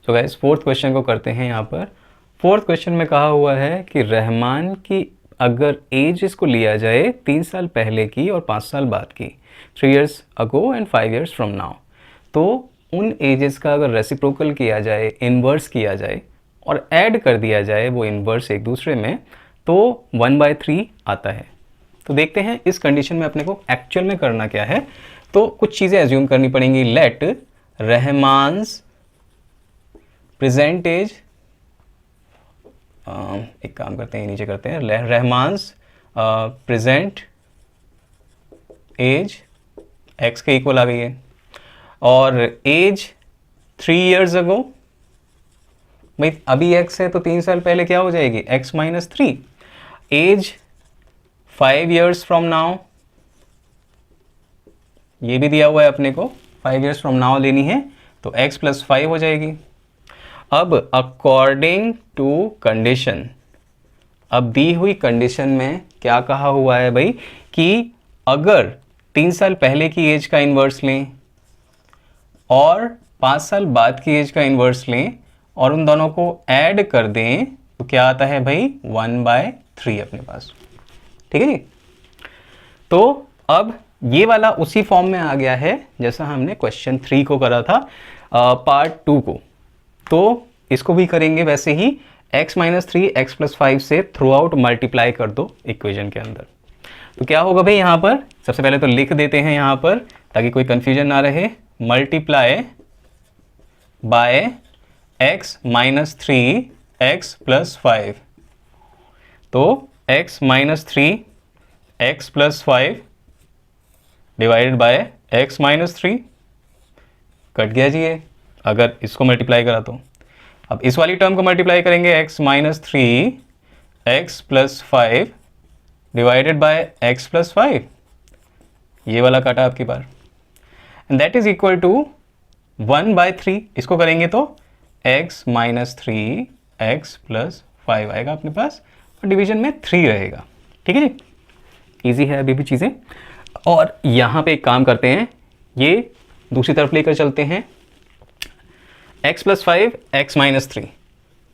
So guys fourth question को करते हैं यहाँ पर। फोर्थ क्वेश्चन में कहा हुआ है कि रहमान की अगर एज इसको लिया जाए 3 साल पहले की और 5 साल बाद की, 3 years ago and 5 years from now, तो उन एजेस का अगर रेसिप्रोकल किया जाए, इन्वर्स किया जाए और ऐड कर दिया जाए वो इन्वर्स एक दूसरे में, तो 1/3 आता है। तो देखते हैं इस कंडीशन में अपने को एक्चुअल में करना क्या है। तो कुछ चीज़ें एज्यूम करनी पड़ेंगी। लेट रहमान्स प्रेजेंट एज, एक काम करते हैं नीचे करते हैं, रहमान्स प्रेजेंट एज एक्स के इक्वल आ गई है और एज 3 years अगो, भाई अभी एक्स है तो 3 साल पहले क्या हो जाएगी, x minus 3। As 5 years from now, ये भी दिया हुआ है अपने को, 5 years फ्रॉम नाउ लेनी है तो x प्लस 5 हो जाएगी। अब अकॉर्डिंग टू कंडीशन, अब दी हुई कंडीशन में क्या कहा हुआ है भाई कि अगर 3 साल पहले की एज का इन्वर्स लें और 5 साल बाद की एज का इन्वर्स लें और उन दोनों को ऐड कर दें तो क्या आता है भाई 1/3 अपने पास। ठीक है जी। तो अब ये वाला उसी फॉर्म में आ गया है जैसा हमने क्वेश्चन 3 को करा था पार्ट 2 को, तो इसको भी करेंगे वैसे ही। x माइनस 3 एक्स प्लस 5 से थ्रू आउट मल्टीप्लाई कर दो इक्वेशन के अंदर। तो क्या होगा भाई, यहाँ पर सबसे पहले तो लिख देते हैं यहाँ पर ताकि कोई कंफ्यूजन ना रहे। Multiply by x minus 3 x plus 5, तो x minus 3 x plus 5 divided by x minus 3, cut गया जी ये अगर इसको मल्टीप्लाई करा तो। अब इस वाली टर्म को मल्टीप्लाई करेंगे, x minus 3 x plus 5 divided by x plus 5, ये वाला काटा आपकी बार, and that is equal to 1/3। इसको करेंगे तो x माइनस 3 एक्स प्लस 5 आएगा अपने पास और डिवीजन में 3 रहेगा। ठीक है जी, ईजी है अभी भी चीज़ें। और यहाँ पे एक काम करते हैं, ये दूसरी तरफ लेकर चलते हैं। x plus 5 x minus 3,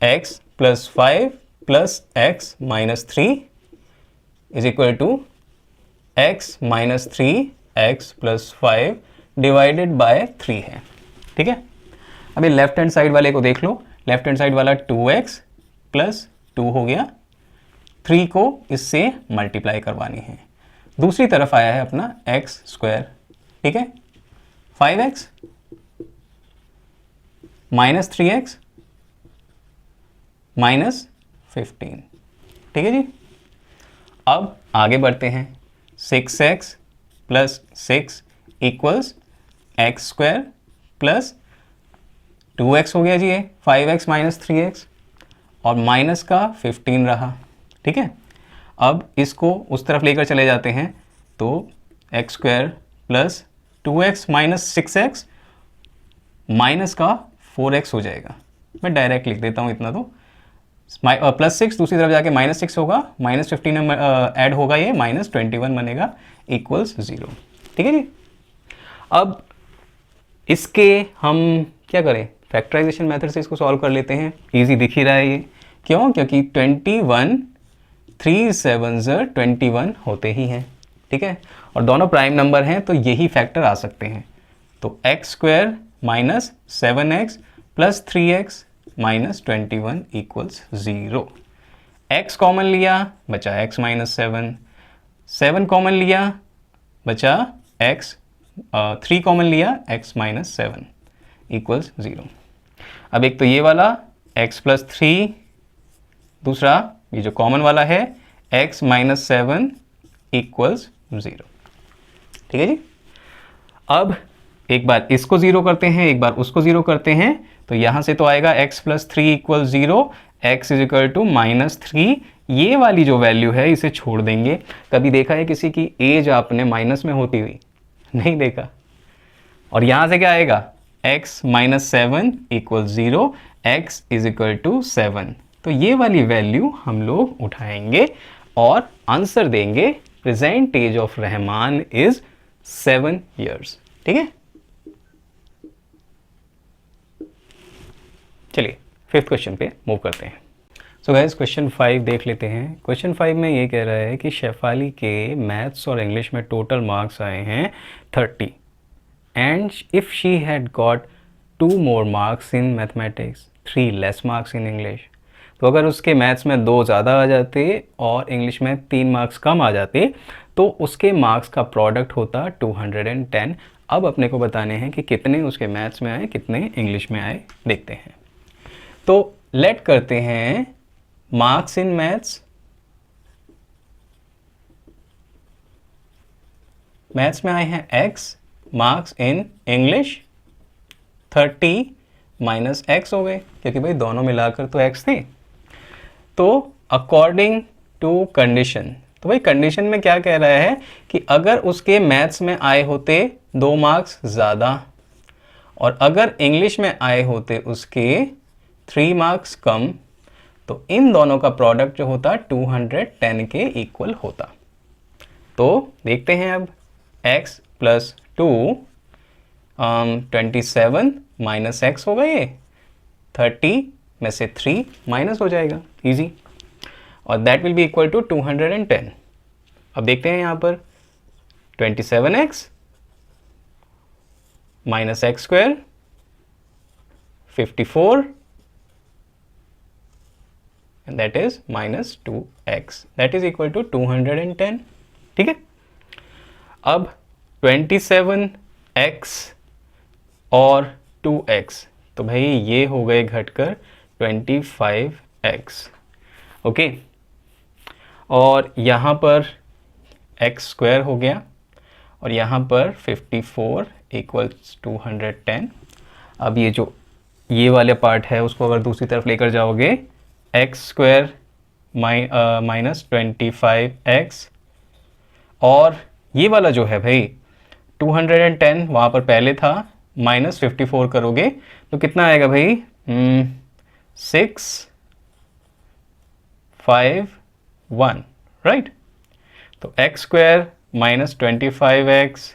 x plus 5 plus x minus 3 is equal to x minus 3 x plus 5 divided by 3 है। ठीक है, अभी लेफ्ट हैंड साइड वाले को देख लो। लेफ्ट हैंड साइड वाला 2x प्लस 2 हो गया, 3 को इससे मल्टीप्लाई करवानी है। दूसरी तरफ आया है अपना x स्क्वायर। ठीक है, 5x माइनस 3x माइनस 15। ठीक है जी, अब आगे बढ़ते हैं। 6x plus 6 equals x square plus 2x हो गया जी, ये 5x माइनस 3x और माइनस का 15 रहा। ठीक है, अब इसको उस तरफ लेकर चले जाते हैं तो x square plus 2x minus 6x minus का 4x हो जाएगा। मैं डायरेक्ट लिख देता हूँ इतना, तो प्लस 6 दूसरी तरफ जाके माइनस 6 होगा, माइनस 15 ऐड होगा, ये माइनस 21 बनेगा इक्वल्स 0। ठीक है जी, अब इसके हम क्या करें, फैक्टराइजेशन मेथड से इसको सॉल्व कर लेते हैं। इजी दिख ही रहा है ये, क्यों, क्योंकि 21 3 7 21 होते ही हैं। ठीक है, और दोनों प्राइम नंबर हैं तो यही फैक्टर आ सकते हैं। तो x square minus 7x plus 3x minus 21 equals 0। x common लिया बचा x माइनस 7, 7 कॉमन लिया बचा x, 3 कॉमन लिया x माइनस 7 इक्वल्स 0। अब एक तो ये वाला x प्लस 3, दूसरा ये जो कॉमन वाला है x माइनस 7 इक्वल्स 0। ठीक है जी, अब एक बार इसको 0 करते हैं, एक बार उसको 0 करते हैं, तो यहाँ से तो आएगा x plus 3 equal 0, x is equal to minus 3। ये वाली जो वैल्यू है इसे छोड़ देंगे। कभी देखा है किसी की एज आपने माइनस में होती हुई? नहीं देखा। और यहाँ से क्या आएगा, x minus 7 equal 0, x is equal to 7। तो ये वाली वैल्यू हम लोग उठाएंगे और आंसर देंगे present age of Rahman is 7 years। ठीक है, चलिए 5th क्वेश्चन पे मूव करते हैं। सो गाइस क्वेश्चन 5 देख लेते हैं। क्वेश्चन 5 में ये कह रहा है कि शेफाली के मैथ्स और इंग्लिश में टोटल मार्क्स आए हैं 30 and if she had got 2 more marks in mathematics 3 less marks in English. तो अगर उसके मैथ्स में 2 ज़्यादा आ जाते और इंग्लिश में 3 मार्क्स कम आ जाते तो उसके मार्क्स का प्रोडक्ट होता 210। अब अपने को बताने हैं कि कितने उसके मैथ्स में आए कितने इंग्लिश में आए, देखते हैं। तो लेट करते हैं मार्क्स इन मैथ्स, मैथ्स में आए हैं x, marks in English 30 minus x हो गए क्योंकि भाई दोनों मिलाकर तो x थे। तो अकॉर्डिंग टू कंडीशन, तो भाई कंडीशन में क्या कह रहा है कि अगर उसके मैथ्स में आए होते 2 मार्क्स ज़्यादा और अगर इंग्लिश में आए होते उसके 3 मार्क्स कम, तो इन दोनों का प्रोडक्ट जो होता 210 के इक्वल होता। तो देखते हैं अब x प्लस 2 27 माइनस एक्स होगा, ये 30 में से 3 माइनस हो जाएगा, इजी, और that will be equal to 210। अब देखते हैं यहाँ पर 27x minus x square 54 and that is minus 2x that is equal to 210। ठीक है, अब 27x और 2x, तो भाई ये हो गए घटकर 25x, ओके, और यहाँ पर एक्स स्क्वायर हो गया और यहाँ पर 54 इक्वल्स 210। अब ये वाले पार्ट है उसको अगर दूसरी तरफ लेकर जाओगे, एक्स स्क्वायर माइनस 25x, और ये वाला जो है भाई 210 वहाँ पर पहले था, माइनस 54 करोगे तो कितना आएगा भाई, 651, राइट। तो x square minus 25x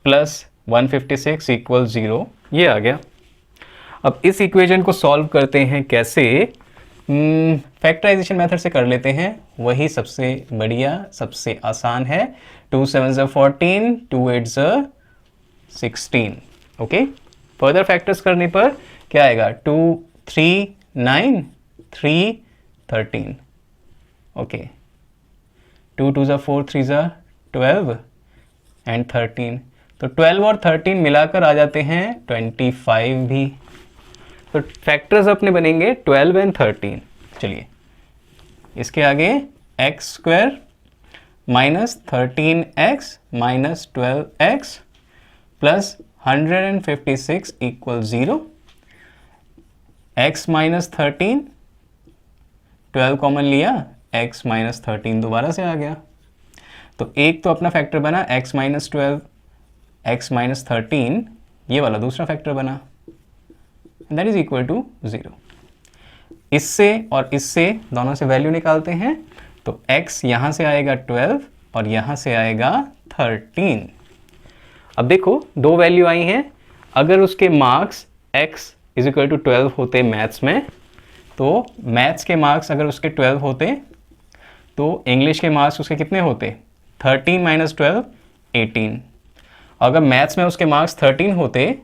plus 156 equal 0, ये आ गया। अब इस इक्वेशन को सॉल्व करते हैं कैसे, फैक्टराइजेशन मेथड से कर लेते हैं, वही सबसे बढ़िया सबसे आसान है। 2 7 14, 2 8 16, ओके। फर्दर फैक्टर्स करने पर क्या आएगा, 2 3 9 3 13, ओके। 2 2 4 3 12 एंड 13, तो 12 और 13 मिलाकर आ जाते हैं 25 भी। तो फैक्टर्स अपने बनेंगे 12 एंड 13। चलिए इसके आगे x square minus 13x minus 12x plus 156 equal 0, x minus 13, 12 common लिया, x माइनस 13 दोबारा से आ गया, तो एक तो अपना फैक्टर बना x माइनस 12, x माइनस 13, ये वाला दूसरा फैक्टर बना, दैट इज इक्वल टू 0। इससे और इससे दोनों से वैल्यू निकालते हैं, तो x यहाँ से आएगा 12 और यहाँ से आएगा 13। अब देखो दो वैल्यू आई हैं, अगर उसके marks x is equal to 12 होते मैथ्स में, तो मैथ्स के मार्क्स अगर उसके 12 होते तो इंग्लिश के मार्क्स उसके कितने होते, 13 माइनस 12 18। अगर मैथ्स में उसके मार्क्स 13 होते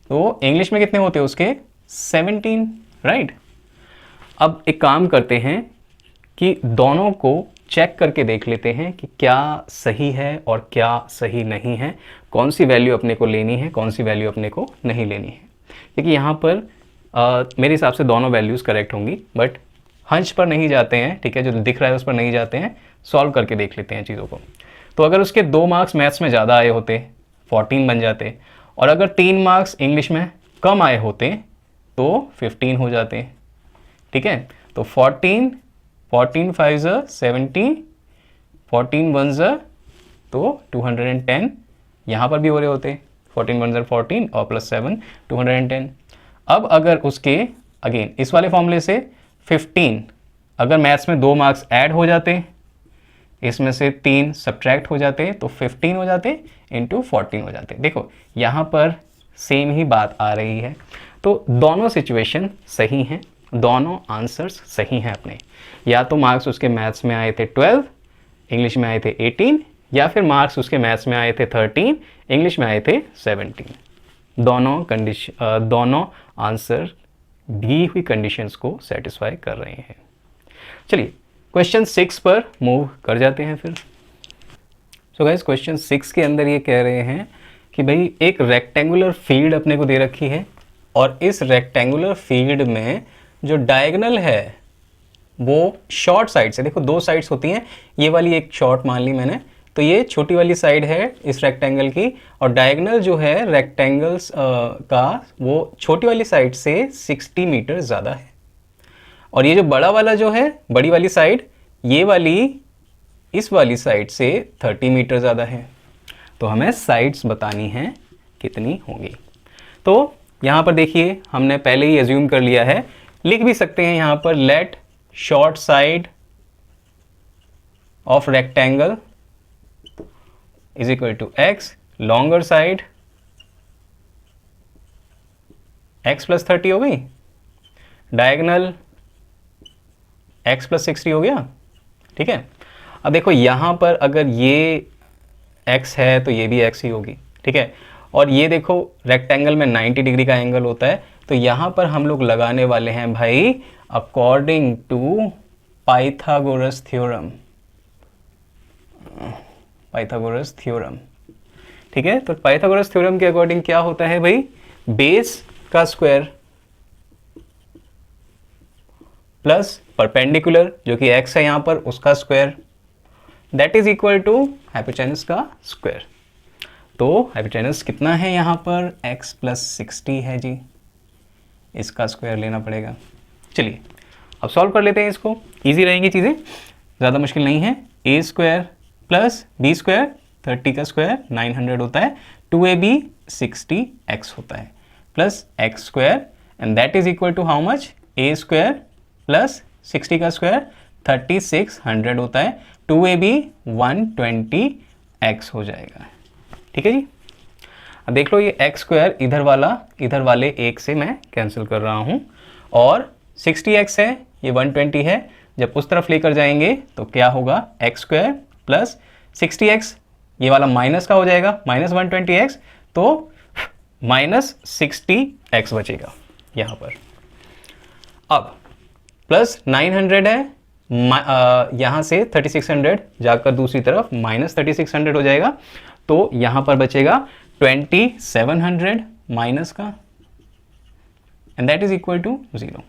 तो इंग्लिश में कितने होते उसके 17, राइट। अब एक काम करते हैं कि दोनों को चेक करके देख लेते हैं कि क्या सही है और क्या सही नहीं है, कौन सी वैल्यू अपने को लेनी है कौन सी वैल्यू अपने को नहीं लेनी है, क्योंकि यहाँ पर मेरे हिसाब से दोनों वैल्यूज़ करेक्ट होंगी, बट हंच पर नहीं जाते हैं, ठीक है, जो दिख रहा है उस पर नहीं जाते हैं, सॉल्व करके देख लेते हैं चीज़ों को। तो अगर उसके 2 मार्क्स मैथ्स में ज़्यादा आए होते 14 बन जाते, और अगर 3 मार्क्स इंग्लिश में कम आए होते तो 15 हो जाते, ठीक है। तो 14 14 5 70, 14 1 तो 210, यहाँ पर भी हो रहे होते 14 1 14 और प्लस 7 210। अब अगर उसके अगेन इस वाले फॉर्मूले से 15, अगर मैथ्स में 2 मार्क्स ऐड हो जाते, इसमें से 3 सब्ट्रैक्ट हो जाते, तो 15 हो जाते इंटू 14 हो जाते। देखो यहाँ पर सेम ही बात आ रही है, तो दोनों सिचुएशन सही हैं, दोनों आंसर्स सही हैं अपने। या तो मार्क्स उसके मैथ्स में आए थे 12, इंग्लिश में आए थे 18, या फिर मार्क्स उसके मैथ्स में आए थे 13, इंग्लिश में आए थे 17। दोनों आंसर दी हुई कंडीशंस को सेटिस्फाई कर रहे हैं। चलिए क्वेश्चन 6 पर मूव कर जाते हैं फिर। सो गाइस क्वेश्चन 6 के अंदर ये कह रहे हैं कि भाई एक रेक्टेंगुलर फील्ड अपने को दे रखी है और इस रेक्टेंगुलर फील्ड में जो डायगोनल है वो शॉर्ट साइड से, देखो दो साइड्स होती हैं, ये वाली एक शॉर्ट मान ली मैंने, तो ये छोटी वाली साइड है इस रेक्टेंगल की, और डायगोनल जो है रेक्टेंगल्स का वो छोटी वाली साइड से 60 मीटर ज़्यादा है, और ये जो बड़ा वाला जो है, बड़ी वाली साइड, ये वाली इस वाली साइड से 30 मीटर ज़्यादा है। तो हमें साइड्स बतानी हैं कितनी होंगी। तो यहाँ पर देखिए हमने पहले ही एज्यूम कर लिया है, लिख भी सकते हैं यहाँ पर, let short side of rectangle is equal to x, longer side x plus 30 हो गई, डायगोनल x प्लस 60 हो गया। ठीक है, अब देखो यहाँ पर अगर ये x है तो ये भी x ही होगी। ठीक है, और ये देखो रेक्टेंगल में 90 डिग्री का एंगल होता है, तो यहाँ पर हम लोग लगाने वाले हैं भाई according to Pythagoras theorem. Pythagoras theorem, ठीक है, तो पाइथागोरस थ्योरम के अकॉर्डिंग क्या होता है भाई, बेस का स्क्वायर प्लस परपेंडिकुलर जो कि x है यहाँ पर उसका square, that is equal to hypotenuse का स्क्वायर। तो हाइपोटेनस कितना है यहाँ पर, x प्लस 60 है जी, इसका स्क्वायर लेना पड़ेगा। चलिए अब सॉल्व कर लेते हैं इसको, इजी रहेंगी चीज़ें, ज़्यादा मुश्किल नहीं है। a square plus b square, 30 का स्क्वायर 900 होता है, 2ab 60x होता है, plus x square, and that is equal to how much, a square plus 60 का स्क्वायर 3600 होता है, 2ab 120x हो जाएगा। ठीक है जी, अब देख लो ये x स्क्वायर इधर वाले एक से मैं कैंसिल कर रहा हूँ, और 60x है, ये 120 है, जब उस तरफ लेकर जाएंगे तो क्या होगा, x स्क्वायर प्लस 60x, ये वाला माइनस का हो जाएगा, माइनस 120x, तो माइनस 60x बचेगा यहाँ पर। अब प्लस 900 है, यहाँ से 3600 जाकर दूसरी तरफ माइनस 3600 हो जाएगा, तो यहाँ पर बचेगा 2700 माइनस का, and that is equal to 0।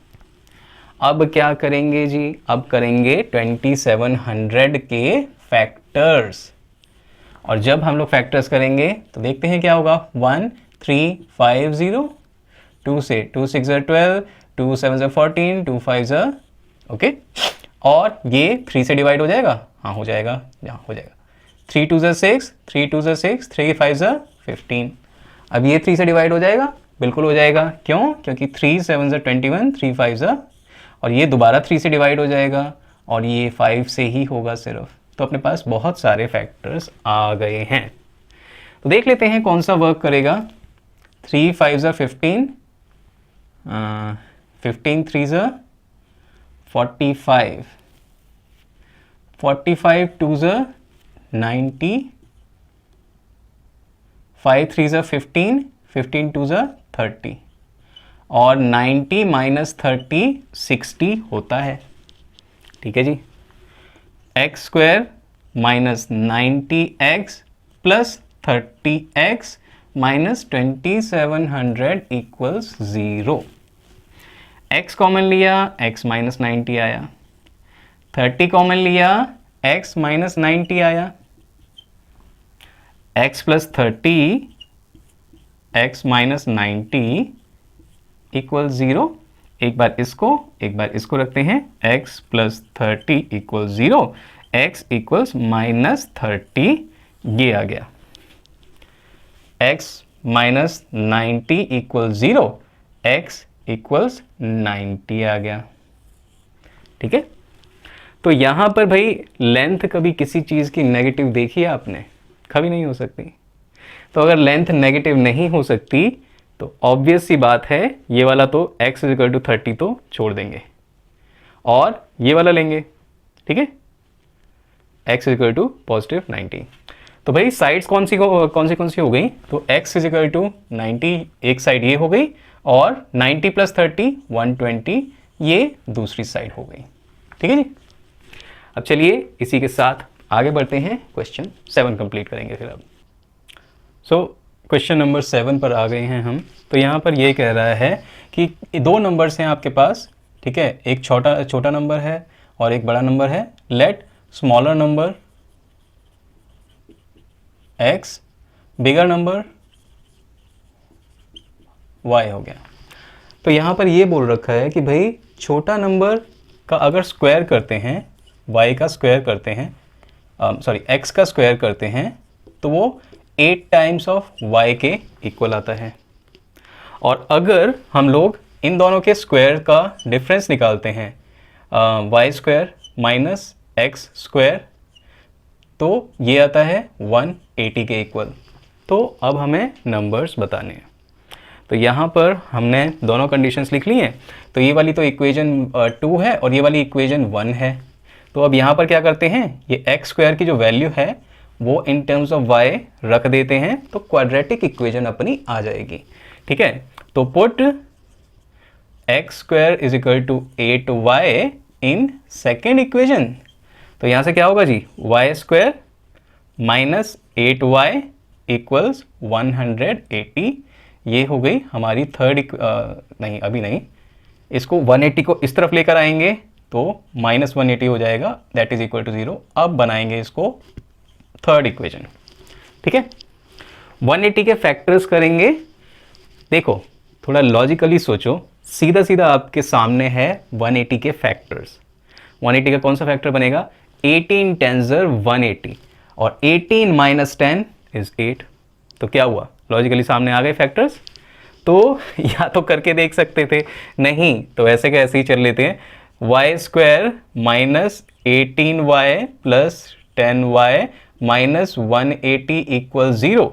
अब क्या करेंगे जी, अब करेंगे 2700 के फैक्टर्स, और जब हम लोग फैक्टर्स करेंगे तो देखते हैं क्या होगा, 1 3 5 0, 2 से 2 6 12, 2 7 14, 2 5 ओके, और ये 3 से डिवाइड हो जाएगा, हाँ हो जाएगा, यहाँ हो जाएगा, 3 2 6, 3 2 6, 3 5 15। अब ये 3 से डिवाइड हो जाएगा, बिल्कुल हो जाएगा, क्यों, क्योंकि 3 7 21, 3 5 और ये दोबारा 3 से डिवाइड हो जाएगा, और ये 5 से ही होगा सिर्फ। तो अपने पास बहुत सारे फैक्टर्स आ गए हैं, तो देख लेते हैं कौन सा वर्क करेगा। 3 5 15, 15 3 45, 45 2 90, 5 3 15, 15 2 30, और 90 माइनस 30 60 होता है। ठीक है जी, x square minus 90x plus 30x minus 2700 equals 0। x common लिया, x माइनस 90 आया, 30 कॉमन लिया, x माइनस 90 आया, x plus 30 x minus 90 equal 0। एक बार इसको रखते हैं, x plus 30 equal 0, x equals minus 30, ये आ गया, x minus 90 equal 0, x equals 90 आ गया। ठीक है, तो यहाँ पर भाई लेंथ कभी किसी चीज़ की नेगेटिव देखी है आपने, कभी नहीं हो सकती। तो अगर लेंथ नेगेटिव नहीं हो सकती तो ऑब्वियस सी बात है ये वाला तो x इज इक्वल टू 30 तो छोड़ देंगे और ये वाला लेंगे, ठीक है, x is equal to positive 90। तो भाई साइड्स कौन सी हो गई, तो x इज इक्वल टू 90 एक साइड ये हो गई और 90 प्लस 30 120 ये दूसरी साइड हो गई, ठीक है जी। अब चलिए इसी के साथ आगे बढ़ते हैं, क्वेश्चन 7 कंप्लीट करेंगे फिर अब। सो क्वेश्चन नंबर 7 पर आ गए हैं हम। तो यहाँ पर ये कह रहा है कि दो नंबर्स हैं आपके पास, ठीक है, एक छोटा नंबर है और एक बड़ा नंबर है। Let smaller number x bigger number y हो गया। तो यहाँ पर ये बोल रखा है कि भाई छोटा नंबर का अगर स्क्वायर करते हैं, y का स्क्वायर करते हैं, x का स्क्वायर करते हैं तो वो 8 टाइम्स ऑफ y के इक्वल आता है। और अगर हम लोग इन दोनों के स्क्वायर का डिफरेंस निकालते हैं, y square minus x square, तो ये आता है 180 के इक्वल। तो अब हमें नंबर्स बताने हैं। तो यहाँ पर हमने दोनों कंडीशंस लिख ली हैं। तो ये वाली तो इक्वेशन 2 है और ये वाली इक्वेशन 1 है। तो अब यहाँ पर क्या करते हैं, ये एक्स स्क्वायर की जो वैल्यू है वो इन टर्म्स ऑफ y रख देते हैं, तो क्वाड्रेटिक इक्वेशन अपनी आ जाएगी, ठीक है। तो put x square is equal to 8y in second equation. तो यहाँ से क्या होगा जी, y square minus 8y equals 180। ये हो गई हमारी नहीं अभी नहीं, इसको 180 को इस तरफ लेकर आएंगे तो माइनस 180 हो जाएगा, दैट इज इक्वल टू 0। अब बनाएंगे इसको थर्ड इक्वेशन, ठीक है। 180 के फैक्टर्स करेंगे। देखो थोड़ा लॉजिकली सोचो, सीधा सीधा आपके सामने है 180 के फैक्टर्स। 180 का कौन सा फैक्टर बनेगा, 18 टेंजर 180 और 18 माइनस 10 इज 8। तो क्या हुआ, लॉजिकली सामने आ गए फैक्टर्स। तो या तो करके देख सकते थे, नहीं तो ऐसे का ऐसे ही चल लेते हैं। y square minus 18y plus 10y minus 180 equal 0।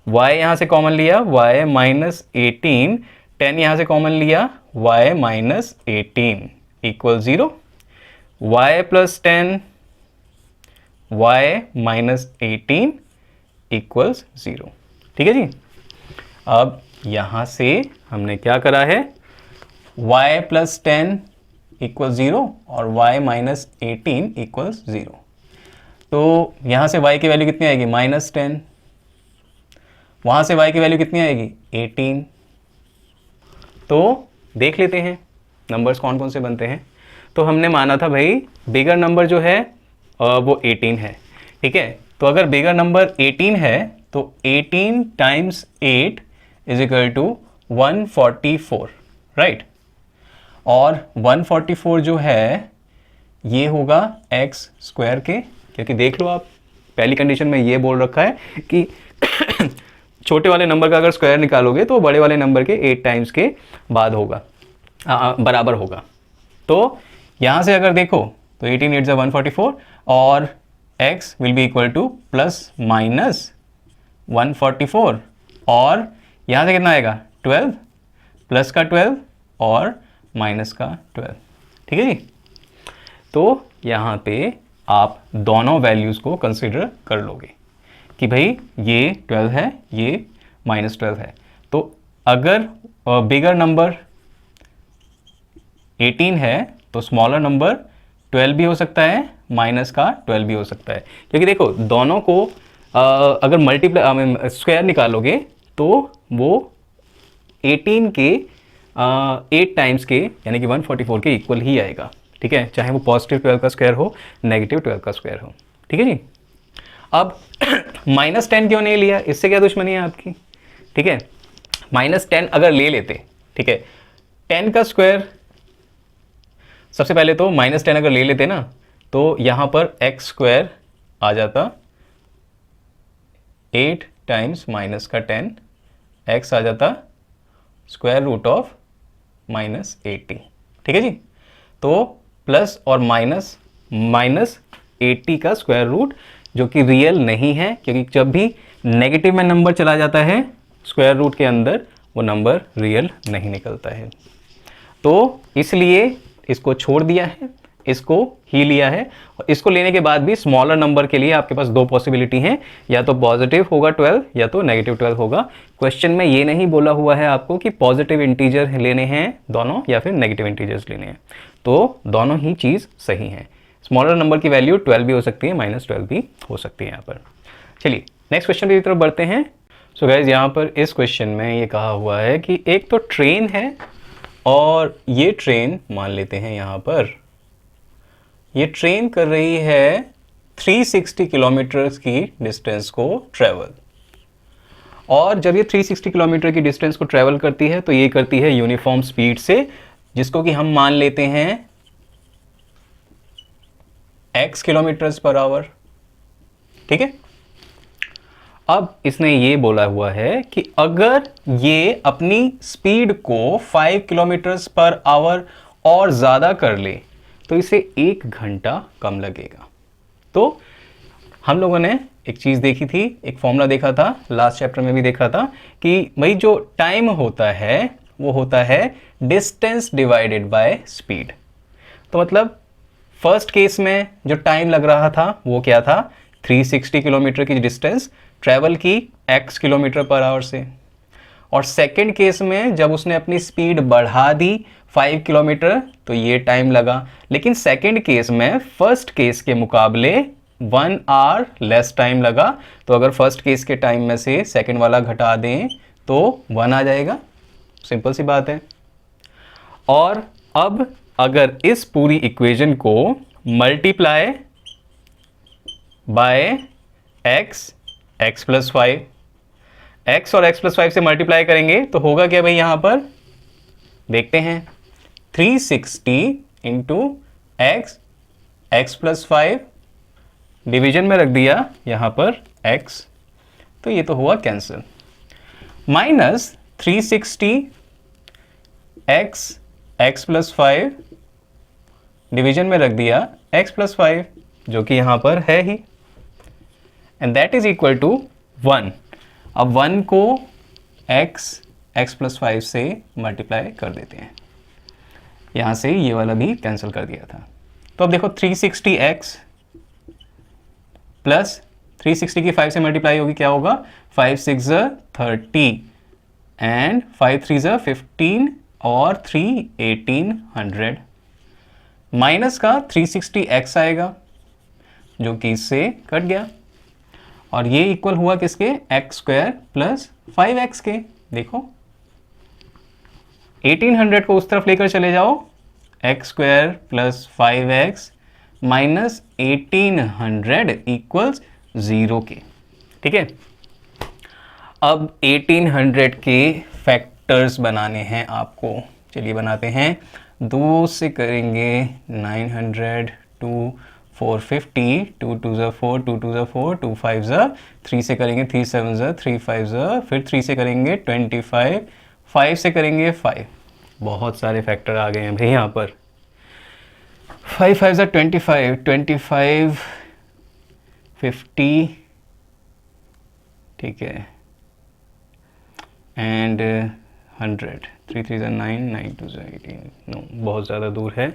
y यहाँ से कॉमन लिया, y माइनस 18, 10 यहाँ से कॉमन लिया, y minus 18 equal 0। y plus 10 y minus 18 equals 0, ठीक है जी। अब यहाँ से हमने क्या करा है, y प्लस 10 इक्वल 0 और y माइनस 18 इक्वल्स 0। तो यहाँ से y की वैल्यू कितनी आएगी, माइनस 10। वहाँ से y की वैल्यू कितनी आएगी, 18। तो देख लेते हैं नंबर्स कौन कौन से बनते हैं। तो हमने माना था भाई बिगर नंबर जो है वो 18 है, ठीक है। तो अगर बिगर नंबर 18 है तो 18 times 8 is equal to 144, right. और 144 जो है ये होगा एक्स स्क्वायर के, क्योंकि देख लो आप पहली कंडीशन में ये बोल रखा है कि छोटे वाले नंबर का अगर स्क्वायर निकालोगे तो बड़े वाले नंबर के 8 टाइम्स के बाद होगा, बराबर होगा। तो यहाँ से अगर देखो तो 18 8 144 और x will be equal two plus minus 144 और यहाँ से कितना आएगा 12, प्लस का 12 और माइनस का 12, ठीक है जी। तो यहाँ पे आप दोनों वैल्यूज़ को कंसिडर कर लोगे कि भाई ये 12 है, ये माइनस 12 है। तो अगर बिगर नंबर 18 है तो स्मॉलर नंबर 12 भी हो सकता है, माइनस का 12 भी हो सकता है, क्योंकि देखो दोनों को अगर मल्टीप्लाई स्क्वायर निकालोगे तो वो 18 के 8 टाइम्स के यानी कि 144 के इक्वल ही आएगा, ठीक है, चाहे वो पॉजिटिव 12 का स्क्वायर हो, नेगेटिव 12 का स्क्वायर हो, ठीक है जी। अब माइनस 10 क्यों नहीं लिया, इससे क्या दुश्मनी है आपकी, ठीक है। माइनस 10 अगर ले लेते, ठीक है, 10 का स्क्वायर, सबसे पहले तो माइनस 10 अगर ले लेते ना तो यहाँ पर एक्स स्क्वायर आ जाता, 8 टाइम्स माइनस का 10 एक्स आ जाता स्क्वायर रूट ऑफ माइनस 80, ठीक है जी। तो प्लस और माइनस, माइनस 80 का स्क्वायर रूट जो कि रियल नहीं है, क्योंकि जब भी नेगेटिव में नंबर चला जाता है स्क्वायर रूट के अंदर वो नंबर रियल नहीं निकलता है। तो इसलिए इसको छोड़ दिया है, इसको ही लिया है, और इसको लेने के बाद भी स्मॉलर नंबर के लिए आपके पास दो पॉसिबिलिटी हैं, या तो पॉजिटिव होगा 12 या तो नेगेटिव 12 होगा। क्वेश्चन में ये नहीं बोला हुआ है आपको कि पॉजिटिव इंटीजर लेने हैं दोनों या फिर नेगेटिव इंटीजर्स लेने हैं, तो दोनों ही चीज़ सही है। स्मॉलर नंबर की वैल्यू 12 भी हो सकती है, -12 भी हो सकती है यहाँ पर। चलिए नेक्स्ट क्वेश्चन की तरफ बढ़ते हैं। सो गाइज यहाँ पर इस क्वेश्चन में ये कहा हुआ है कि एक तो ट्रेन है, और ये ट्रेन मान लेते हैं यहाँ पर ये ट्रेन कर रही है 360 किलोमीटर की डिस्टेंस को ट्रेवल, और जब ये 360 किलोमीटर की डिस्टेंस को ट्रेवल करती है तो ये करती है यूनिफॉर्म स्पीड से, जिसको कि हम मान लेते हैं x किलोमीटर्स पर आवर। ठीक है, अब इसने ये बोला हुआ है कि अगर ये अपनी स्पीड को 5 किलोमीटर्स पर आवर और ज़्यादा कर ले तो इसे 1 घंटा कम लगेगा। तो हम लोगों ने एक चीज़ देखी थी, एक फॉर्मूला देखा था, लास्ट चैप्टर में भी देखा था कि भाई जो टाइम होता है वो होता है डिस्टेंस डिवाइडेड बाय स्पीड। तो मतलब फर्स्ट केस में जो टाइम लग रहा था वो क्या था, 360 किलोमीटर की डिस्टेंस ट्रैवल की x किलोमीटर पर आवर से, और सेकंड केस में जब उसने अपनी स्पीड बढ़ा दी 5 किलोमीटर तो ये टाइम लगा। लेकिन सेकंड केस में फर्स्ट केस के मुकाबले 1 आवर लेस टाइम लगा। तो अगर फर्स्ट केस के टाइम में से सेकंड वाला घटा दें तो 1 आ जाएगा, सिंपल सी बात है। और अब अगर इस पूरी इक्वेशन को multiply by x plus 5, x और x प्लस 5 से मल्टीप्लाई करेंगे तो होगा क्या भाई, यहां पर देखते हैं 360 इंटू x प्लस 5 डिवीजन में रख दिया यहां पर x, तो ये तो हुआ cancel, minus 360 x plus 5 division में रख दिया x प्लस 5 जो कि यहां पर है ही, and that is equal to 1। अब 1 को x प्लस 5 से मल्टीप्लाई कर देते हैं, यहाँ से ये वाला भी कैंसिल कर दिया था। तो अब देखो 360x प्लस 360 की 5 से मल्टीप्लाई होगी, क्या होगा 5 6 30 एंड 5 3 15 और 3 1800, माइनस का 360x आएगा जो कि इससे कट गया, और ये इक्वल हुआ किसके, x स्क्वायर प्लस 5x के। देखो 1800 को उस तरफ लेकर चले जाओ, x square plus 5x minus 1800 equals 0 के। ठीक है, अब 1800 के फैक्टर्स बनाने हैं आपको, चलिए बनाते हैं। 2 से करेंगे 900, 2 450, 2 2 4, 2 2 4, 2 5 3 से करेंगे 3 7 3 5 फिर 3 से करेंगे 25, 5 से करेंगे 5। बहुत सारे फैक्टर आ गए हैं भाई यहाँ पर। 5 5 25, 25 50, ठीक है, एंड 100, 3 3 9, 9 2 18, नो बहुत ज़्यादा दूर है।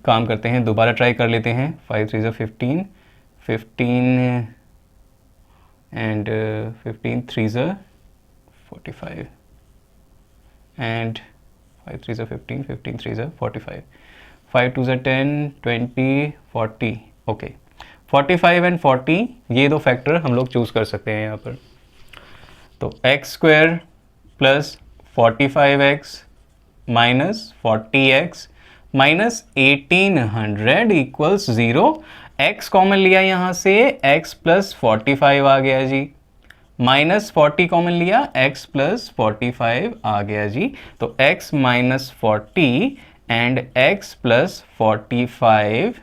काम करते हैं, दोबारा ट्राई कर लेते हैं। 5 3 15, 15 एंड 15 3 45 एंड 5 3 15, 15 3 45, 5 2 10, 20 40, ओके 45 एंड 40 ये दो फैक्टर हम लोग चूज़ कर सकते हैं यहाँ पर। तो x square plus 45x minus 40x minus 1800 equals 0। x common लिया यहाँ से, x प्लस 45 आ गया जी, माइनस 40 कॉमन लिया, x प्लस 45 आ गया जी। तो x minus 40 and x plus 45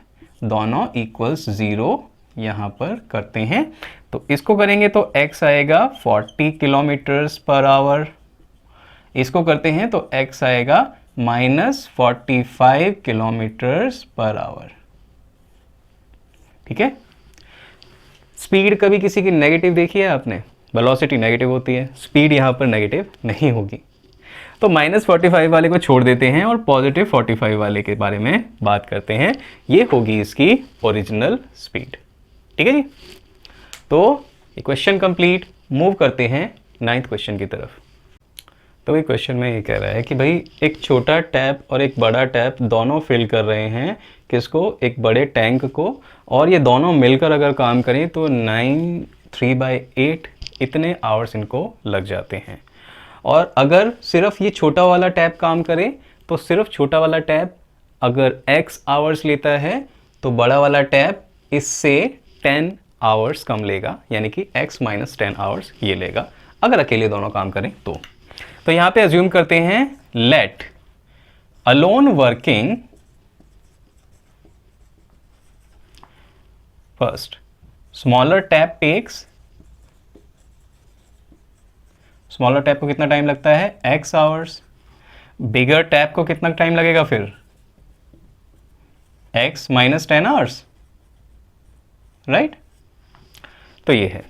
दोनों इक्वल्स 0 यहाँ पर करते हैं। तो इसको करेंगे तो x आएगा 40 किलोमीटर्स पर आवर, इसको करते हैं तो x आएगा माइनस 45 किलोमीटर्स पर आवर। ठीक है, स्पीड कभी किसी की नेगेटिव देखी है आपने? वेलोसिटी नेगेटिव होती है, स्पीड यहाँ पर नेगेटिव नहीं होगी। तो -45 वाले को छोड़ देते हैं और +45 वाले के बारे में बात करते हैं। ये होगी इसकी ओरिजिनल स्पीड। ठीक है जी। तो ये क्वेश्चन कंप्लीट। मूव करते हैं 9th क्वेश्चन की तरफ। तो ये क्वेश्चन में ये कह रहा है कि भाई एक छोटा टैप और एक बड़ा टैप दोनों फिल कर रहे हैं किसको? एक बड़े टैंक को, और ये दोनों मिलकर अगर काम करें तो 3/8 इतने आवर्स इनको लग जाते हैं। और अगर सिर्फ ये छोटा वाला टैप काम करे तो सिर्फ छोटा वाला टैप अगर x आवर्स लेता है तो बड़ा वाला टैप इससे 10 आवर्स कम लेगा, यानी कि x - 10 आवर्स ये लेगा अगर अकेले दोनों काम करें तो यहाँ पे अज्यूम करते हैं let alone working first smaller tap takes, smaller tap को कितना टाइम लगता है? x hours. बिगर टैप को कितना टाइम लगेगा फिर? x - 10 hours, right? तो ये है।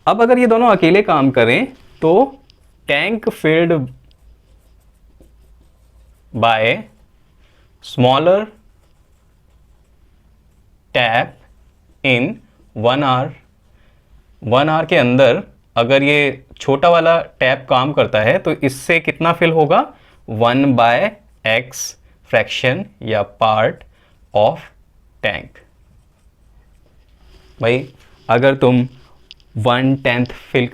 अब अगर ये दोनों अकेले काम करें तो tank filled by smaller tap in 1 hour, 1 hour के अंदर अगर ये छोटा वाला टैप काम करता है तो इससे कितना फिल होगा? 1/x फ्रैक्शन या पार्ट ऑफ टैंक। भाई अगर तुम 1/10 फिल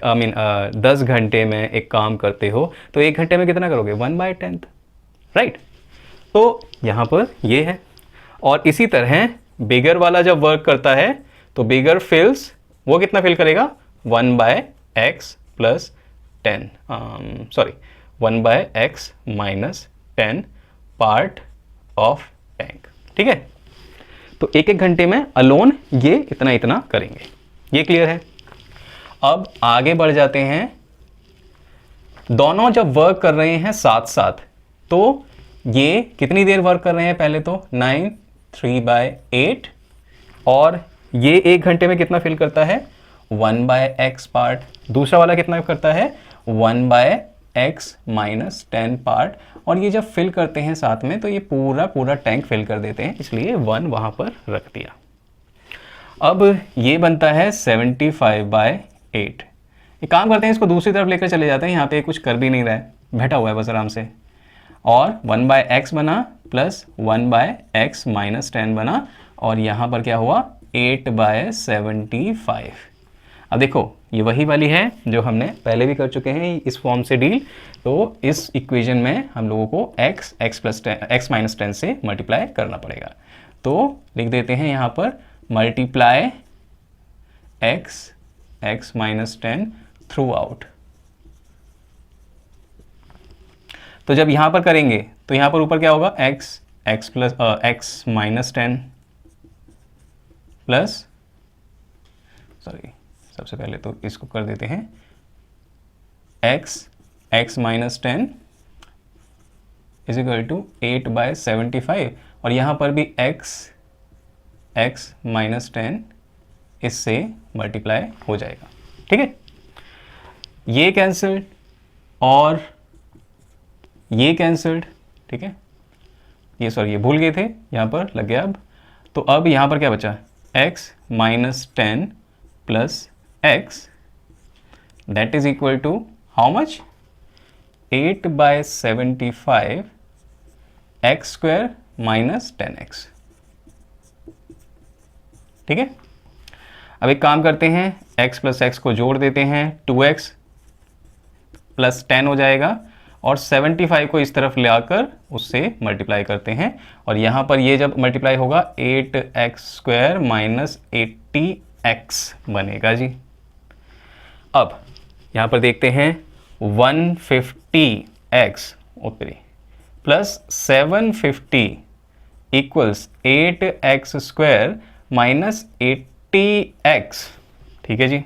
10 घंटे में एक काम करते हो तो 1 घंटे में कितना करोगे? 1/10, राइट? तो यहाँ पर ये है। और इसी तरह बिगर वाला जब वर्क करता है तो बिगर फिल्स वो कितना फिल करेगा? 1/x + 10 1/x - 10 part of tank. ठीक है। तो 1-1 घंटे में अलोन ये इतना करेंगे। ये क्लियर है। अब आगे बढ़ जाते हैं। दोनों जब वर्क कर रहे हैं साथ साथ तो ये कितनी देर वर्क कर रहे हैं? पहले तो 9 3/8 और ये 1 घंटे में कितना फिल करता है? 1/x part. दूसरा वाला कितना करता है? 1/x - 10 part. और ये जब फिल करते हैं साथ में तो ये पूरा टैंक फिल कर देते हैं, इसलिए 1 वहां पर रख दिया। अब ये बनता है 75/8। एक काम करते हैं, इसको दूसरी तरफ लेकर चले जाते हैं। यहाँ पे कुछ कर भी नहीं रहा है, बैठा हुआ है बस आराम से। और 1/x बना प्लस 1/x - 10 बना, और यहाँ पर क्या हुआ? 8/75। अब देखो ये वही वाली है जो हमने पहले भी कर चुके हैं इस फॉर्म से डील। तो इस इक्वेशन में हम लोगों को x - 10 से मल्टीप्लाई करना पड़ेगा। तो लिख देते हैं यहाँ पर मल्टीप्लाई x - 10 थ्रू आउट। तो जब यहाँ पर करेंगे तो यहाँ पर ऊपर क्या होगा? x - 10 प्लस, सॉरी सबसे पहले तो इसको कर देते हैं x - 10 इज इक्वल टू 8/75, और यहाँ पर भी x - 10 इससे मल्टीप्लाई हो जाएगा। ठीक है। ये कैंसल्ड और ये कैंसल्ड। ठीक है। ये सॉरी ये भूल गए थे, यहाँ पर लग गया। अब तो अब यहाँ पर क्या बचा? x - 10 plus x that is equal to how much? 8/75 x square minus 10x। ठीक है। अब एक काम करते हैं, x प्लस x को जोड़ देते हैं, 2x प्लस 10 हो जाएगा, और 75 को इस तरफ ले आकर उससे मल्टीप्लाई करते हैं, और यहाँ पर ये जब मल्टीप्लाई होगा 8x² माइनस 80x बनेगा जी। अब यहाँ पर देखते हैं 150x ऊपरी plus 750 equals 8x² minus 80x। ठीक है जी।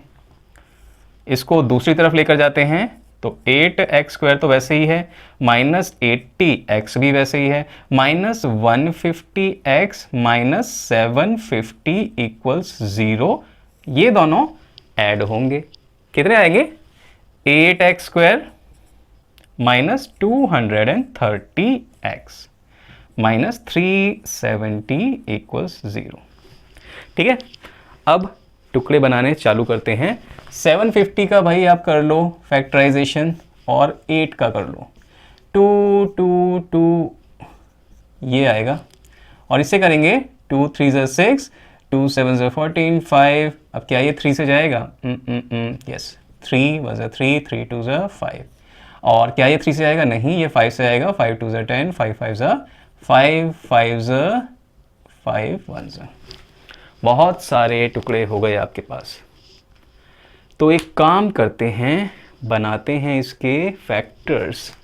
इसको दूसरी तरफ लेकर जाते हैं तो 8x² तो वैसे ही है, माइनस 80x भी वैसे ही है, माइनस 150x माइनस 750 इक्वल्स 0। ये दोनों ऐड होंगे, कितने आएंगे 8x² minus 230x minus 370 equals 0। ठीक है, अब टुकड़े बनाने चालू करते हैं। 750 का भाई आप कर लो फैक्टराइजेशन और 8 का कर लो, 2 2 2 ये आएगा, और इससे करेंगे 2 3 ज़ा 6, 2 7 ज़ा 14, 5, अब क्या ये 3 से जाएगा, यस 3 1 ज़ा 3, 3 2 ज़ा 5, और क्या ये 3 से आएगा, नहीं ये 5 से आएगा, 5 2 ज़ा 10, 5 5 ज़ा 5, 5 ज़ा 5 1 ज़ा। बहुत सारे टुकड़े हो गए आपके पास। तो एक काम करते हैं, बनाते हैं इसके फैक्टर्स।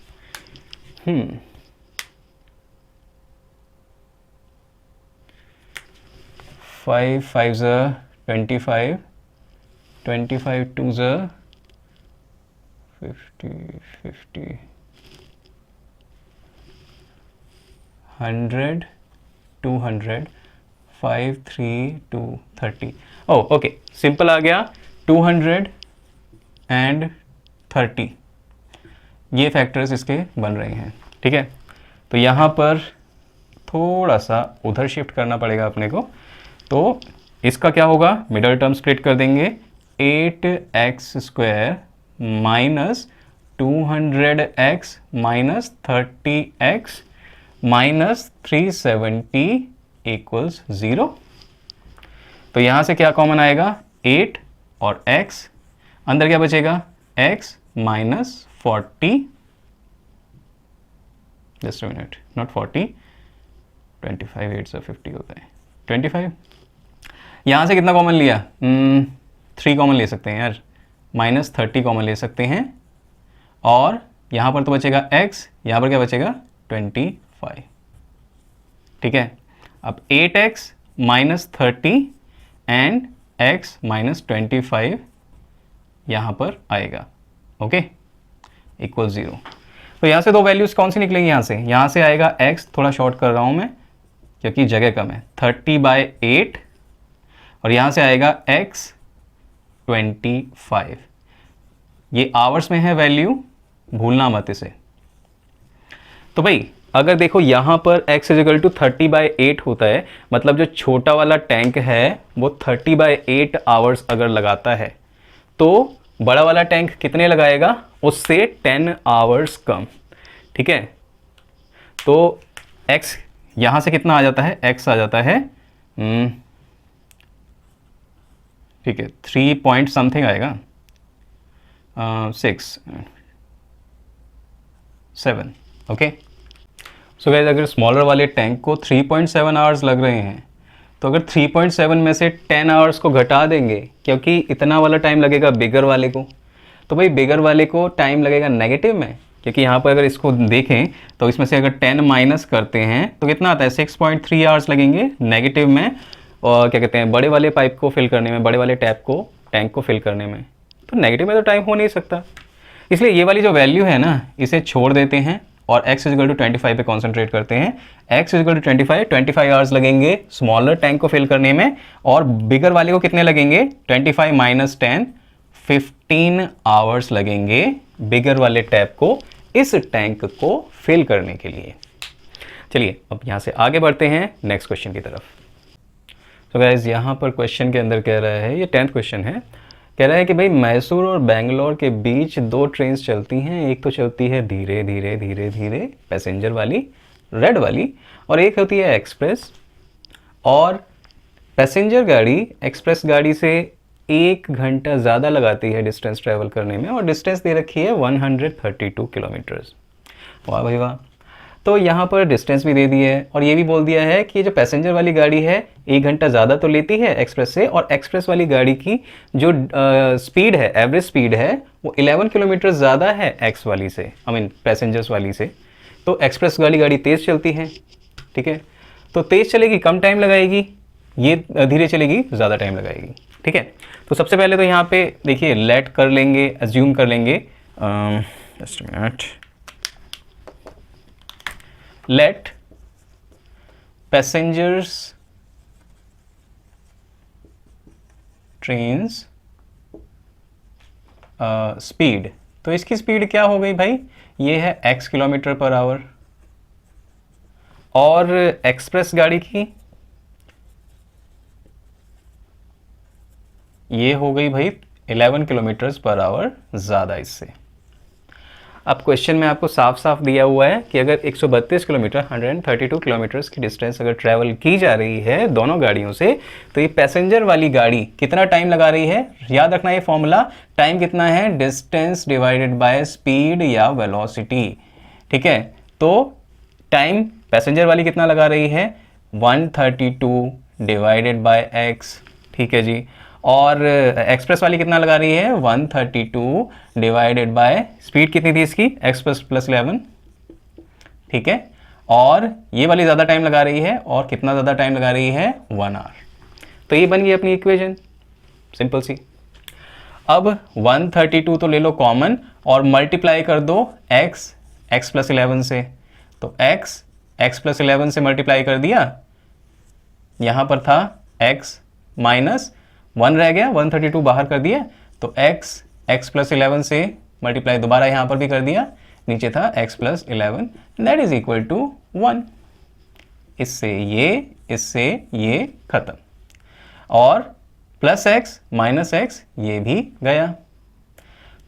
5 5 ज़ा 25, 25 2 ज़ा 50, 50, 100, 200, 5 3 2 30। ओके, सिंपल आ गया। 200 एंड 30 ये फैक्टर्स इसके बन रहे हैं। ठीक है, तो यहाँ पर थोड़ा सा उधर शिफ्ट करना पड़ेगा अपने को। तो इसका क्या होगा, मिडल टर्म स्प्लिट कर देंगे, 8x² minus 200x minus 30x minus 370 equals 0। तो यहाँ से क्या कॉमन आएगा, 8 और x, अंदर क्या बचेगा, x minus 40, just minute, not 40, 25 8 से 50 होता है 25। यहाँ से कितना कॉमन लिया, 3 कॉमन ले सकते हैं यार, माइनस 30 कॉमन ले सकते हैं, और यहाँ पर तो बचेगा x, यहाँ पर क्या बचेगा 25। ठीक है, अब 8x minus 30 and x minus 25 यहाँ पर आएगा, ओके, इक्वल 0। तो यहाँ से दो वैल्यूज़ कौन सी निकलेंगी, यहाँ से आएगा x, थोड़ा शॉर्ट कर रहा हूँ मैं क्योंकि जगह कम है, 30/8, और यहाँ से आएगा x 25। ये आवर्स में है वैल्यू, भूलना मत इसे। तो भाई अगर देखो यहाँ पर x इजिकल टू 30/8 होता है, मतलब जो छोटा वाला टैंक है वो 30/8 आवर्स अगर लगाता है, तो बड़ा वाला टैंक कितने लगाएगा, उससे 10 आवर्स कम। ठीक है, तो x यहाँ से कितना आ जाता है, x आ जाता है ठीक है 3 पॉइंट समथिंग आएगा, 6 7। ओके, सो गाइस अगर स्मॉलर वाले टैंक को 3.7 आवर्स लग रहे हैं, तो अगर 3.7 में से 10 आवर्स को घटा देंगे, क्योंकि इतना वाला टाइम लगेगा बिगर वाले को, तो भाई बिगर वाले को टाइम लगेगा नेगेटिव में, क्योंकि यहाँ पर अगर इसको देखें तो इसमें से अगर 10 माइनस करते हैं तो कितना आता है, 6.3 आवर्स लगेंगे नेगेटिव में, और क्या कहते हैं बड़े वाले पाइप को फिल करने में, बड़े वाले टैप को, टैंक को फिल करने में। तो नेगेटिव में तो टाइम हो नहीं सकता, इसलिए ये वाली जो वैल्यू है ना इसे छोड़ देते हैं और x इजिकल टू 25 पे कॉन्सेंट्रेट करते हैं। x इजिकल टू 25 आवर्स लगेंगे स्मॉलर टैंक को फिल करने में, और बिगर वाले को कितने लगेंगे, 25 माइनस 10, 15 आवर्स लगेंगे बिगर वाले टैप को इस टैंक को फिल करने के लिए। चलिए अब यहाँ से आगे बढ़ते हैं नेक्स्ट क्वेश्चन की तरफ। तो गाइज यहाँ पर क्वेश्चन के अंदर कह रहा है, ये 10th क्वेश्चन है, कह रहा है कि भाई मैसूर और बेंगलोर के बीच 2 ट्रेन्स चलती हैं, एक तो चलती है धीरे धीरे धीरे धीरे पैसेंजर वाली रेड वाली, और एक होती है एक्सप्रेस, और पैसेंजर गाड़ी एक्सप्रेस गाड़ी से 1 घंटा ज़्यादा लगाती है डिस्टेंस ट्रैवल करने में, और डिस्टेंस दे रखी है 132 किलोमीटर्स। वाह भाई वाह। तो यहाँ पर डिस्टेंस भी दे दी है, और ये भी बोल दिया है कि जो पैसेंजर वाली गाड़ी है 1 घंटा ज़्यादा तो लेती है एक्सप्रेस से, और एक्सप्रेस वाली गाड़ी की जो स्पीड है, एवरेज स्पीड है, वो 11 किलोमीटर ज़्यादा है एक्स वाली से, आई मीन पैसेंजर्स वाली से। तो एक्सप्रेस वाली गाड़ी तेज़ चलती है, ठीक है, तो तेज़ चलेगी कम टाइम लगाएगी, ये धीरे चलेगी ज़्यादा टाइम लगाएगी। ठीक है, तो सबसे पहले तो यहाँ पे देखिए लेट कर लेंगे, एज्यूम कर लेंगे, just minute, let passengers trains speed, तो इसकी स्पीड क्या हो गई भाई, ये है x किलोमीटर पर आवर, और एक्सप्रेस गाड़ी की ये हो गई भाई 11 किलोमीटर्स पर आवर ज़्यादा इससे। अब क्वेश्चन में आपको साफ साफ दिया हुआ है कि अगर 132 किलोमीटर 132 किलोमीटर्स की डिस्टेंस अगर ट्रैवल की जा रही है दोनों गाड़ियों से, तो ये पैसेंजर वाली गाड़ी कितना टाइम लगा रही है, याद रखना ये फॉर्मूला, टाइम कितना है, डिस्टेंस डिवाइडेड बाय स्पीड या वेलोसिटी। ठीक है, तो टाइम पैसेंजर वाली कितना लगा रही है, 132 डिवाइडेड बाय x, ठीक है जी, और एक्सप्रेस वाली कितना लगा रही है, 132 डिवाइडेड बाय स्पीड कितनी थी इसकी, x प्लस 11, ठीक है, और ये वाली ज़्यादा टाइम लगा रही है, और कितना ज़्यादा टाइम लगा रही है, 1 आवर। तो ये बन गई अपनी इक्वेशन, सिंपल सी। अब 132 तो ले लो कॉमन और मल्टीप्लाई कर दो x प्लस 11 से, तो x प्लस 11 से मल्टीप्लाई कर दिया, यहाँ पर था x माइनस 1 रह गया, 132 बाहर कर दिया, तो x प्लस 11 से मल्टीप्लाई दोबारा यहाँ पर भी कर दिया, नीचे था x plus 11, that is equal to 1। इससे ये खत्म, और प्लस x माइनस x ये भी गया।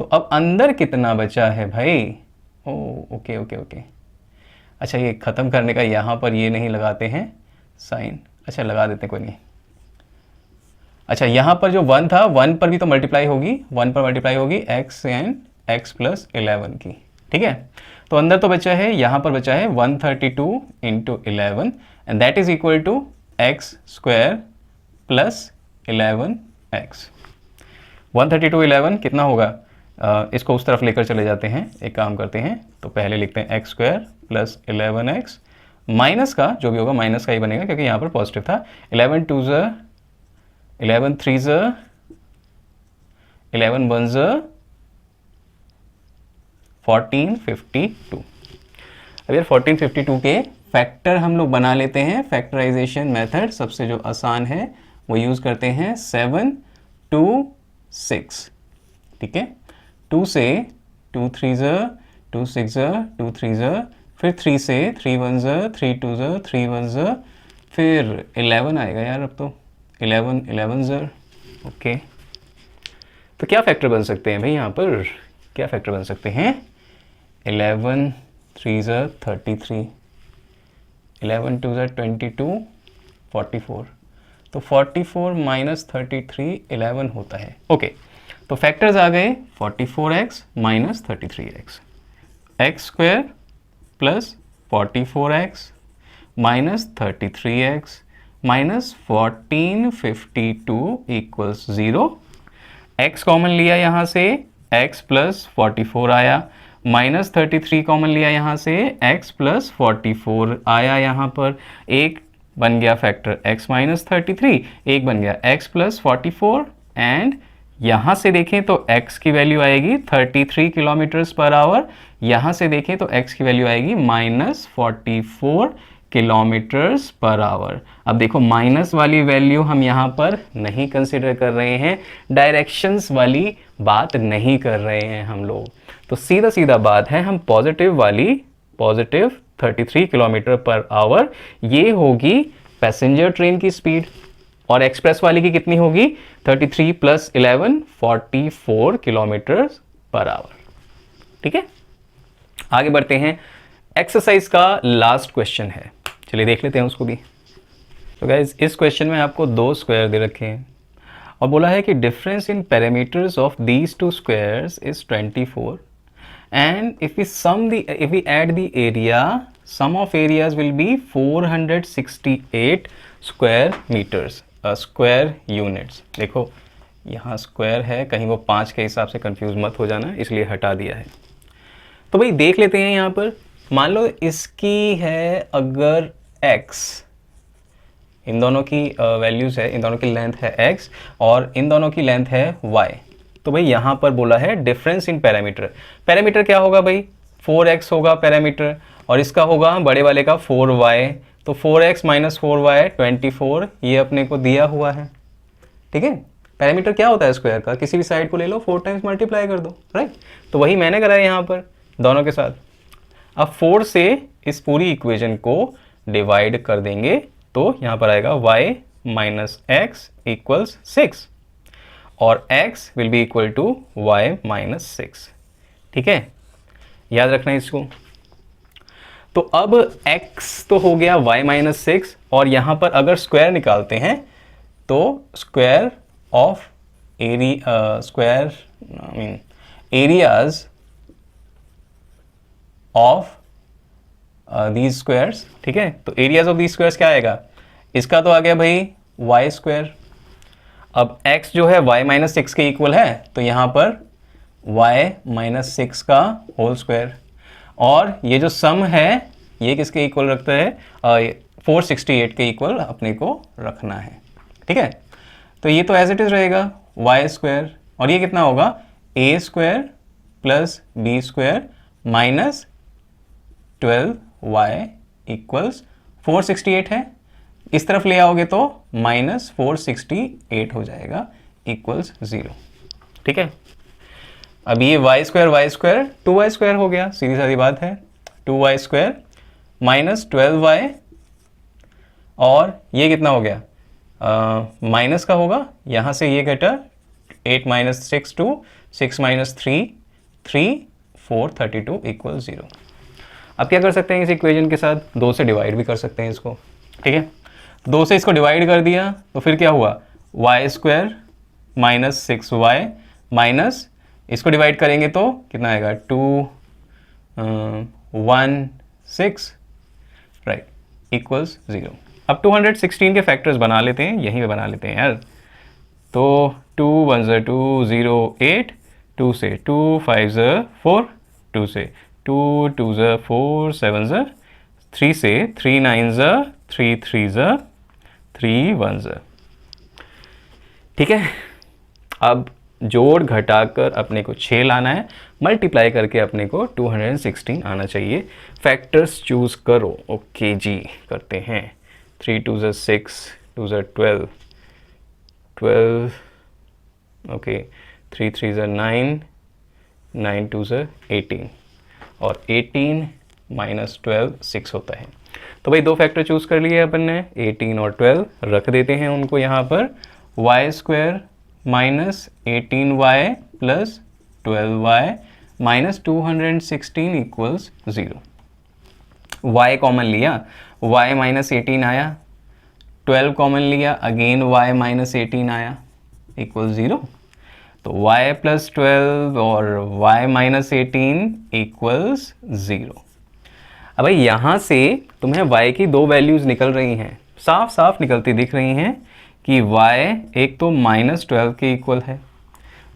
तो अब अंदर कितना बचा है भाई, ओके, अच्छा ये ख़त्म करने का यहाँ पर ये नहीं लगाते हैं साइन, अच्छा लगा देते हैं, कोई नहीं। अच्छा यहाँ पर जो 1 था, 1 पर भी तो मल्टीप्लाई होगी, 1 पर मल्टीप्लाई होगी x एंड x प्लस 11 की, ठीक है। तो अंदर तो बचा है, यहाँ पर बचा है 132 into 11 and that is equal to x square plus 11x। 132 11 कितना होगा, इसको उस तरफ लेकर चले जाते हैं, एक काम करते हैं, तो पहले लिखते हैं x square plus 11x, minus का जो भी होगा माइनस का ही बनेगा क्योंकि यहाँ पर पॉजिटिव था, 11 2 ज़ 11 3 ज़ 11 1 ज़ 1452। अब यार 1452 के फैक्टर हम लोग बना लेते हैं, फैक्टराइजेशन मेथड सबसे जो आसान है वो यूज़ करते हैं, 7 2 6, ठीक है, 2 से 2 3 ज़ 2 6 ज़ 2 3 ज़, फिर 3 से 3 1 ज़ 3 2 ज़ 3 1 ज़, फिर 11 आएगा यार, अब तो 11 11 ज़, ओके। तो क्या फैक्टर बन सकते हैं भाई, यहाँ पर क्या फैक्टर बन सकते हैं, 11 3 ज़ 33, 11 2 ज़ 22 44, तो 44 माइनस 33 11 होता है, ओके। तो फैक्टर्स आ गए 44x minus 33x, x square plus 44x minus 33x minus 1452 equals 0। x common लिया यहाँ से, x प्लस 44 आया, माइनस 33 कॉमन लिया यहाँ से, x प्लस 44 आया, यहाँ पर एक बन गया फैक्टर x माइनस 33, एक बन गया x प्लस 44, एंड यहाँ से देखें तो x की वैल्यू आएगी 33 किलोमीटर्स पर आवर, यहाँ से देखें तो x की वैल्यू आएगी माइनस 44 किलोमीटर्स पर आवर। अब देखो माइनस वाली वैल्यू हम यहाँ पर नहीं कंसिडर कर रहे हैं, डायरेक्शंस वाली बात नहीं कर रहे हैं हम लोग, तो सीधा सीधा बात है, हम पॉजिटिव वाली, पॉजिटिव 33 किलोमीटर पर आवर ये होगी पैसेंजर ट्रेन की स्पीड, और एक्सप्रेस वाली की कितनी होगी 33 प्लस 11 44 किलोमीटर पर आवर, ठीक है। आगे बढ़ते हैं, एक्सरसाइज का लास्ट क्वेश्चन है, चलिए देख लेते हैं उसको भी। तो गाइज इस क्वेश्चन में आपको 2 स्क्वायर दे रखे हैं और बोला है कि difference in parameters of these 2 squares is 24 and if we add the area, sum of areas will be 468 square meters, square units। देखो यहाँ स्क्वायर है, कहीं वो 5 के हिसाब से कंफ्यूज मत हो जाना, इसलिए हटा दिया है। तो भाई देख लेते हैं, यहाँ पर मान लो इसकी है अगर x, इन दोनों की वैल्यूज़ है, इन दोनों की लेंथ है x और इन दोनों की लेंथ है y। तो भाई यहाँ पर बोला है डिफरेंस इन पैरामीटर, पैरामीटर क्या होगा भाई 4x होगा पैरामीटर, और इसका होगा बड़े वाले का 4y, तो 4x माइनस 4y 24, ये अपने को दिया हुआ है, ठीक है। पैरामीटर क्या होता है स्क्वायर का, किसी भी साइड को ले लो 4 टाइम्स मल्टीप्लाई कर दो, राइट। तो वही मैंने करा है यहाँ पर दोनों के साथ। अब 4 से इस पूरी इक्वेशन को डिवाइड कर देंगे तो यहाँ पर आएगा y माइनस एक्स इक्वल्स 6 और x will be equal to y minus 6। ठीक है, याद रखना है इसको। तो अब x तो हो गया y माइनस 6 और यहाँ पर अगर स्क्वायर निकालते हैं तो square of areas of these squares. ठीक है, तो एरियाज ऑफ दीज स्क्वायर्स क्या आएगा, इसका तो आ गया भाई y स्क्वायर। अब x जो है y माइनस 6 के इक्वल है तो यहाँ पर y माइनस 6 का होल स्क्वायर, और ये जो सम है ये किसके इक्वल रखता है, 468 के इक्वल अपने को रखना है। ठीक है, तो ये तो एज इट इज रहेगा y स्क्वायर, और ये कितना होगा a square plus b square minus 12y equals 468 है, इस तरफ ले आओगे तो माइनस 468 हो जाएगा इक्वल्स 0। ठीक है, अब ये y स्क्वायर 2y स्क्वायर हो गया, सीधी सादी बात है। 2y स्क्वायर माइनस 12y, और ये कितना हो गया, माइनस का होगा, यहाँ से ये घटा 8 माइनस 6 2, 6 माइनस 3 3, 4 32 इक्वल 0। अब क्या कर सकते हैं इस इक्वेशन के साथ, 2 से डिवाइड भी कर सकते हैं इसको। ठीक है, 2 से इसको डिवाइड कर दिया तो फिर क्या हुआ, y square minus 6y minus, इसको डिवाइड करेंगे तो कितना आएगा 2 1 6, राइट, इक्वल्स 0। अब 216 के फैक्टर्स बना लेते हैं, यहीं पे बना लेते हैं यार। तो 2 1 2 0 8, 2 से 2 5 4, 2 से 2 2 4 7, 3 से 3 9 3 3 3 1। ठीक है, अब जोड़ घटाकर अपने को 6 लाना है, मल्टीप्लाई करके अपने को 216 आना चाहिए। फैक्टर्स चूज करो। ओके जी, करते हैं। 3 2 6, 2 12, 12, ओके, 3 3 9, 9 2 18, और 18 माइनस 12 6 होता है। तो भाई 2 फैक्टर चूज कर लिए अपन ने, 18 और 12 रख देते हैं उनको यहाँ पर। y square minus 18y plus 12y minus 216 equals 0। y common लिया, y माइनस 18 आया, 12 कॉमन लिया, अगेन y माइनस 18 आया, इक्वल 0। तो y प्लस 12 और y माइनस 18 इक्वल्स 0। अब भाई यहाँ से तुम्हें y की 2 वैल्यूज़ निकल रही हैं, साफ साफ निकलती दिख रही हैं कि y एक तो माइनस 12 के इक्वल है,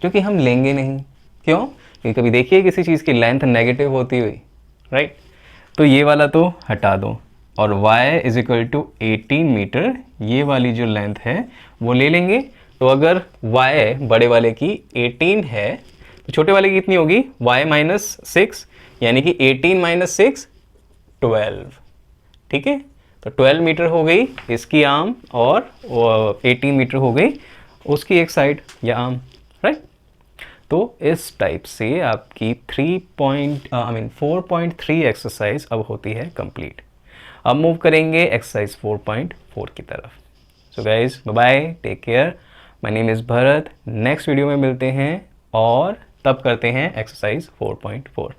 जो कि हम लेंगे नहीं। क्यों? क्योंकि कभी देखिए किसी चीज़ की लेंथ नेगेटिव होती हुई, राइट। तो ये वाला तो हटा दो, और y is equal to 18 metre, ये वाली जो लेंथ है वो ले लेंगे। तो अगर y बड़े वाले की 18 है तो छोटे वाले की कितनी होगी, y माइनस 6, यानी कि 18 माइनस 6 12। ठीक है, तो 12 मीटर हो गई इसकी आर्म, और 18 मीटर हो गई उसकी एक साइड या आर्म, राइट। तो इस टाइप से आपकी 4.3 एक्सरसाइज अब होती है कंप्लीट। अब मूव करेंगे एक्सरसाइज 4.4 की तरफ। So guys, bye bye, take care, my name is Bharat. Next video में मिलते हैं और तब करते हैं एक्सरसाइज 4.4।